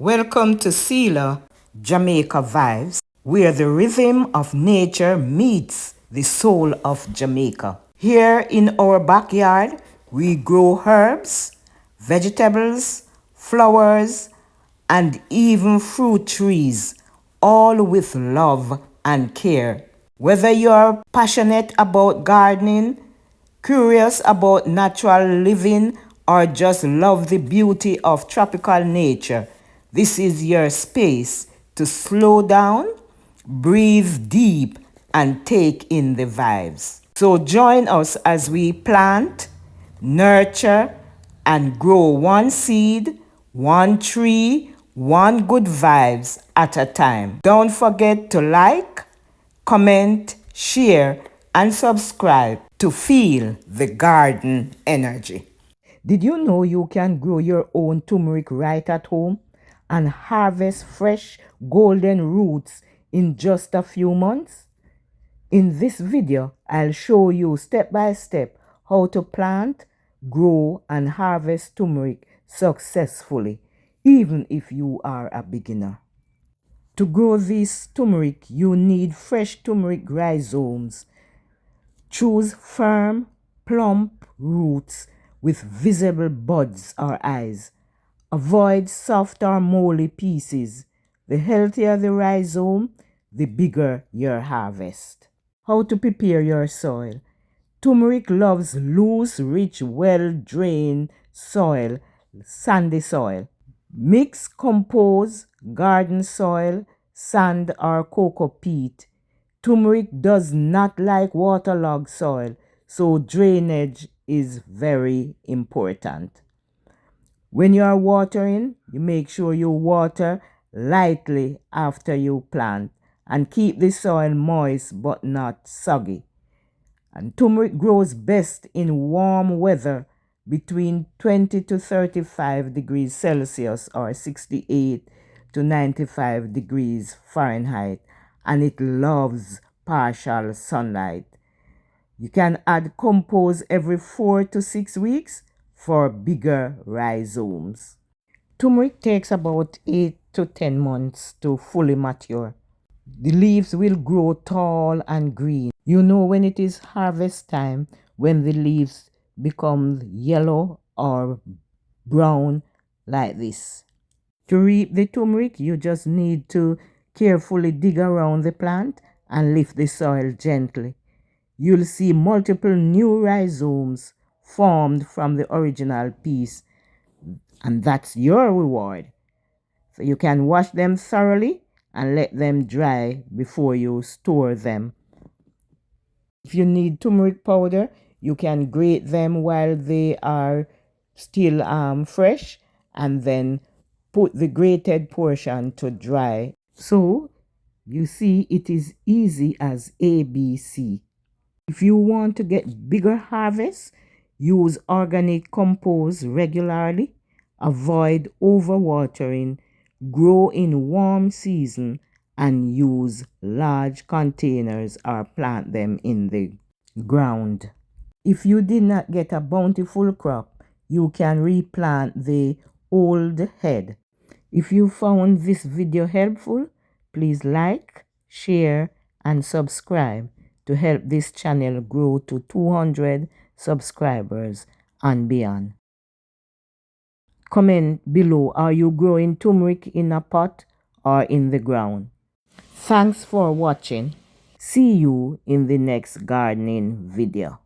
Welcome to Sela, Jamaica Vibes, where the rhythm of nature meets the soul of Jamaica. Here in our backyard, we grow herbs, vegetables, flowers, and even fruit trees, all with love and care. Whether you're passionate about gardening, curious about natural living, or just love the beauty of tropical nature, this is your space to slow down, breathe deep, and take in the vibes. So join us as we plant, nurture, and grow one seed, one tree, one good vibes at a time. Don't forget to like, comment, share, and subscribe to feel the garden energy. Did you know you can grow your own turmeric right at home and harvest fresh golden roots in just a few months? In this video, I'll show you step by step how to plant, grow, and harvest turmeric successfully, even if you are a beginner. To grow this turmeric, you need fresh turmeric rhizomes. Choose firm, plump roots with visible buds or eyes. Avoid soft or moldy pieces. The healthier the rhizome, the bigger your harvest. How to prepare your soil. Turmeric loves loose, rich, well-drained soil, sandy soil. Mix compost, garden soil, sand or cocoa peat. Turmeric does not like waterlogged soil, so drainage is very important. When you are watering, you make sure you water lightly after you plant and keep the soil moist but not soggy. And turmeric grows best in warm weather between 20 to 35 degrees Celsius or 68 to 95 degrees Fahrenheit, and it loves partial sunlight. You can add compost every 4 to 6 weeks for bigger rhizomes. Turmeric takes about 8 to 10 months to fully mature. The leaves will grow tall and green. You know when it is harvest time when the leaves become yellow or brown like this. To reap the turmeric, you just need to carefully dig around the plant and lift the soil gently. You'll see multiple new rhizomes formed from the original piece, and that's your reward. So you can wash them thoroughly and let them dry before you store them. If you need turmeric powder, you can grate them while they are still fresh and then put the grated portion to dry. So you see, it is easy as ABC. If you want to get bigger harvests, use organic compost regularly, avoid overwatering, grow in warm season, and use large containers or plant them in the ground. If you did not get a bountiful crop, you can replant the old head. If you found this video helpful, please like, share, and subscribe to help this channel grow to 200 subscribers and beyond. Comment below, are you growing turmeric in a pot or in the ground? Thanks for watching. See you in the next gardening video.